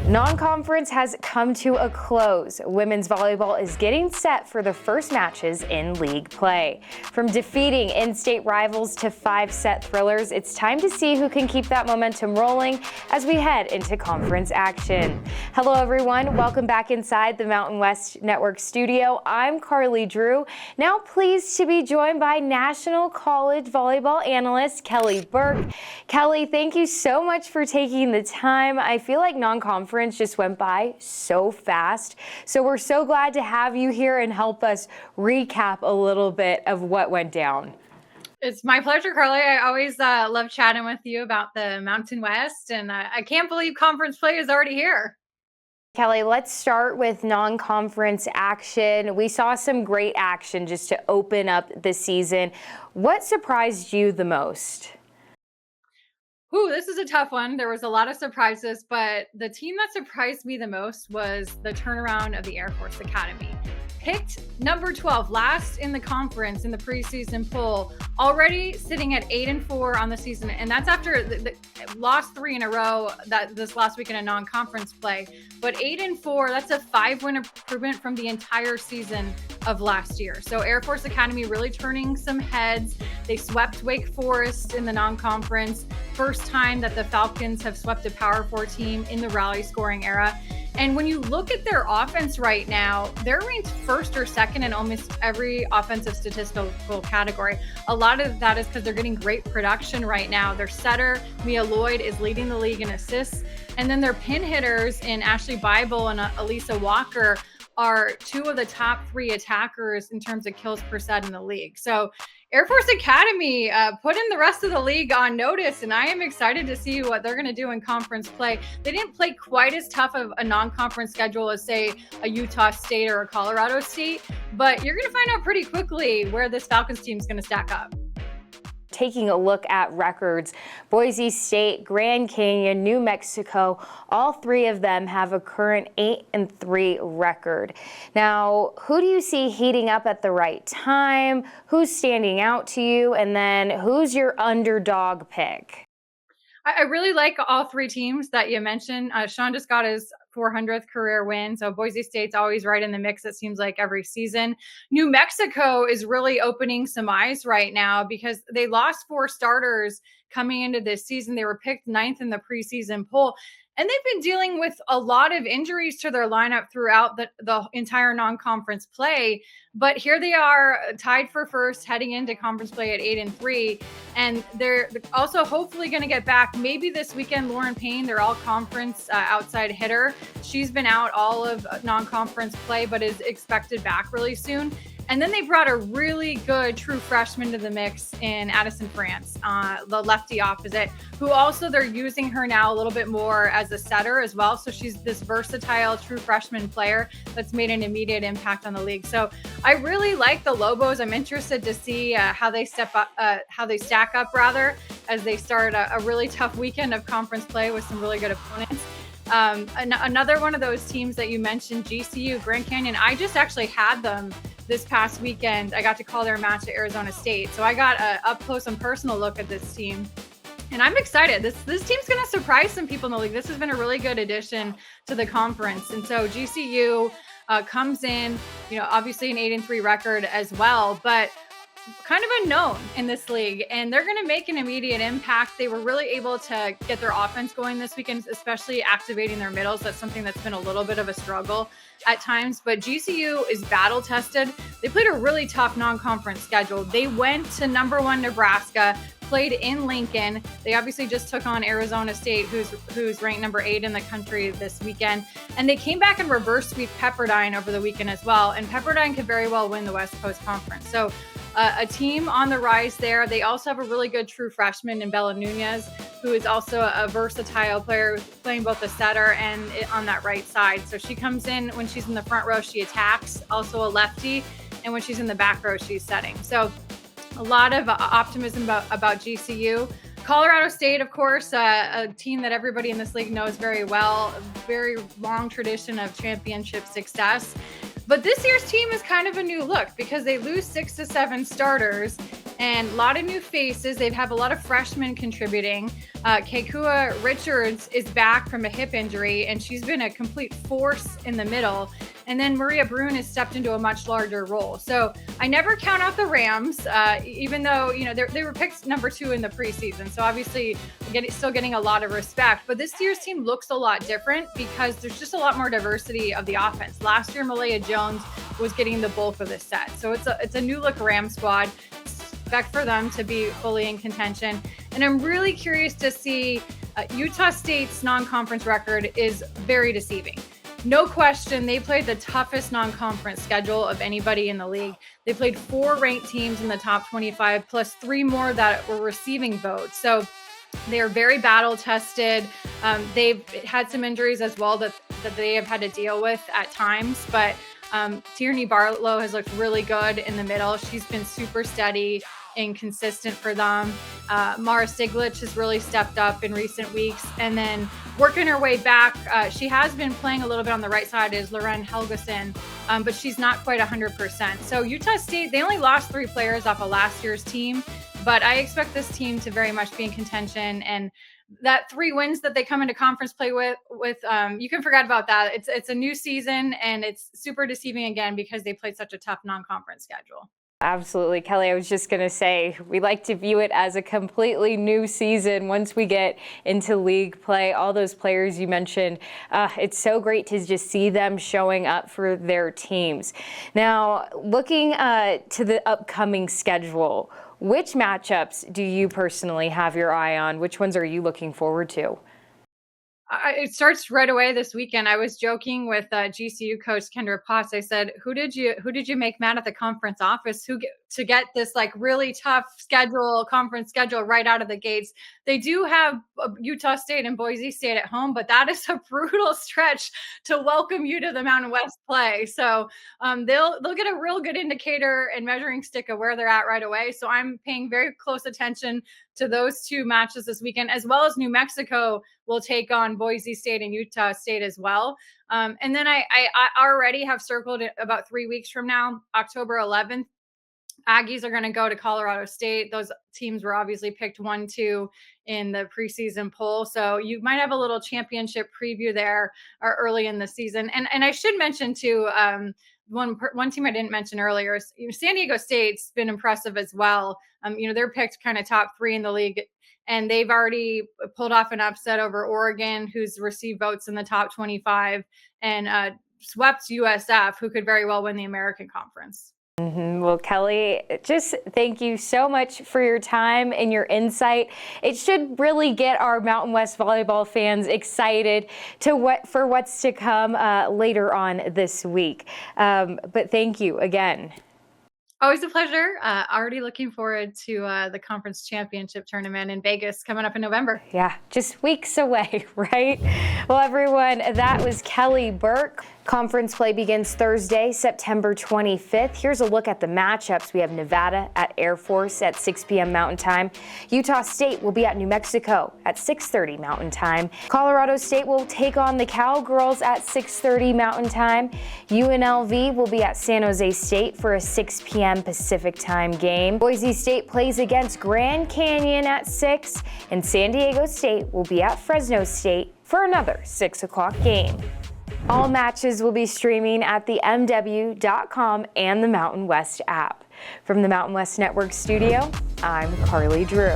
Non-conference has come to a close. Women's volleyball is getting set for the first matches in league play. From defeating in-state rivals to 5-set thrillers, it's time to see who can keep that momentum rolling as we head into conference action. Hello everyone, welcome back inside the Mountain West Network studio. I'm Karlie Drew, now pleased to be joined by National College Volleyball analyst Kelly Burke. Kelly, thank you so much for taking the time. I feel like non-conference just went by so fast. So we're so glad to have you here and help us recap a little bit of what went down. It's my pleasure, Karlie. I always love chatting with you about the Mountain West, and I can't believe conference play is already here. Kelly, let's start with non-conference action. We saw some great action just to open up the season. What surprised you the most? Ooh, this is a tough one. There was a lot of surprises, but the team that surprised me the most was the turnaround of the Air Force Academy. Picked number 12, last in the conference in the preseason poll, already sitting at 8-4 on the season, and that's after the lost 3 in a row this last week in a non-conference play. But 8-4, that's a 5-win improvement from the entire season of last year. So Air Force Academy really turning some heads. They swept Wake Forest in the non-conference. First time that the Falcons have swept a Power 4 team in the rally scoring era. And when you look at their offense right now, they're ranked first or second in almost every offensive statistical category. A lot of that is because they're getting great production right now. Their setter, Mia Lloyd, is leading the league in assists. And then their pin hitters in Ashley Bible and Elisa Walker are 2 of the top 3 attackers in terms of kills per set in the league. So Air Force Academy putting the rest of the league on notice, and I am excited to see what they're going to do in conference play. They didn't play quite as tough of a non-conference schedule as, say, a Utah State or a Colorado State, but you're going to find out pretty quickly where this Falcons team is going to stack up. Taking a look at records, Boise State, Grand Canyon, New Mexico, all 3 of them have a current 8-3 record. Now, who do you see heating up at the right time? Who's standing out to you? And then who's your underdog pick? I really like all 3 teams that you mentioned. Sean just got his 400th career win. So Boise State's always right in the mix, it seems like, every season. New Mexico is really opening some eyes right now because they lost 4 starters coming into this season. They were picked 9th in the preseason poll. And they've been dealing with a lot of injuries to their lineup throughout the entire non-conference play. But here they are tied for first heading into conference play at 8-3. And they're also hopefully going to get back maybe this weekend. Lauren Payne, their all-conference outside hitter. She's been out all of non-conference play, but is expected back really soon. And then they brought a really good true freshman to the mix in Addison France, the lefty opposite, who also they're using her now a little bit more as a setter as well. So she's this versatile true freshman player that's made an immediate impact on the league. So I really like the Lobos. I'm interested to see how they stack up as they start a really tough weekend of conference play with some really good opponents. Another one of those teams that you mentioned, GCU, Grand Canyon, I just actually had them this past weekend. I got to call their match at Arizona State. So I got an up close and personal look at this team. And I'm excited. This team's going to surprise some people in the league. This has been a really good addition to the conference. And so GCU comes in, obviously an 8-3 record as well, but kind of unknown in this league, and they're going to make an immediate impact. They were really able to get their offense going this weekend, especially activating their middles. That's something that's been a little bit of a struggle at times, but GCU is battle tested. They played a really tough non-conference schedule. They went to number 1 Nebraska, played in Lincoln. They obviously just took on Arizona State, who's ranked number 8 in the country this weekend. And they came back and reverse sweep Pepperdine over the weekend as well. And Pepperdine could very well win the West Coast Conference. So a team on the rise there. They also have a really good true freshman in Bella Nunez, who is also a versatile player playing both the setter and on that right side. So she comes in when she's in the front row, she attacks, also a lefty. And when she's in the back row, she's setting. So a lot of optimism about GCU. Colorado State, of course, a team that everybody in this league knows very well, a very long tradition of championship success. But this year's team is kind of a new look because they lose 6 to 7 starters and a lot of new faces. They have a lot of freshmen contributing. Kekua Richards is back from a hip injury, and she's been a complete force in the middle. And then Maria Brun has stepped into a much larger role. So I never count out the Rams, even though, you know, they were picked number 2 in the preseason. So obviously still getting a lot of respect. But this year's team looks a lot different because there's just a lot more diversity of the offense. Last year, Malaya Jones was getting the bulk of the set. So it's a new look Ram squad. Expect for them to be fully in contention. And I'm really curious to see Utah State's non-conference record is very deceiving. No question, they played the toughest non-conference schedule of anybody in the league. They played 4 ranked teams in the top 25, plus 3 more that were receiving votes. So they are very battle tested. They've had some injuries as well that they have had to deal with at times. But Tierney Barlow has looked really good in the middle. She's been super steady and consistent for them. Mara Stiglich has really stepped up in recent weeks. And then working her way back, she has been playing a little bit on the right side is Loren Helgeson, but she's not quite 100%. So Utah State, they only lost 3 players off of last year's team, but I expect this team to very much be in contention. And that 3 wins that they come into conference play with you can forget about that. It's a new season, and it's super deceiving again because they played such a tough non-conference schedule. Absolutely, Kelly. I was just going to say, we like to view it as a completely new season once we get into league play. All those players you mentioned, it's so great to just see them showing up for their teams. Now, looking to the upcoming schedule, which matchups do you personally have your eye on? Which ones are you looking forward to? It starts right away this weekend. I was joking with GCU coach Kendra Potts. I said, "Who did you make mad at the conference office to get this like really tough conference schedule right out of the gates?" They do have Utah State and Boise State at home, but that is a brutal stretch to welcome you to the Mountain West play. So they'll get a real good indicator and measuring stick of where they're at right away. So I'm paying very close attention to those 2 matches this weekend, as well as New Mexico will take on Boise State and Utah State as well. And then I already have circled it about 3 weeks from now, October 11th. Aggies are going to go to Colorado State. Those teams were obviously picked 1-2 in the preseason poll. So you might have a little championship preview there or early in the season. And I should mention too, one team I didn't mention earlier is San Diego State's been impressive as well. They're picked kind of top 3 in the league, and they've already pulled off an upset over Oregon, who's received votes in the top 25, and swept USF, who could very well win the American Conference. Well, Kelly, just thank you so much for your time and your insight. It should really get our Mountain West volleyball fans excited for what's to come later on this week. But thank you again. Always a pleasure. Already looking forward to the conference championship tournament in Vegas coming up in November. Yeah, just weeks away, right? Well, everyone, that was Kelly Burke. Conference play begins Thursday, September 25th. Here's a look at the matchups. We have Nevada at Air Force at 6 p.m. Mountain Time. Utah State will be at New Mexico at 6:30 Mountain Time. Colorado State will take on the Cowgirls at 6:30 Mountain Time. UNLV will be at San Jose State for a 6 p.m. Pacific Time game. Boise State plays against Grand Canyon at 6, and San Diego State will be at Fresno State for another 6 o'clock game. All matches will be streaming at the MW.com and the Mountain West app. From the Mountain West Network studio, I'm Karlie Drew.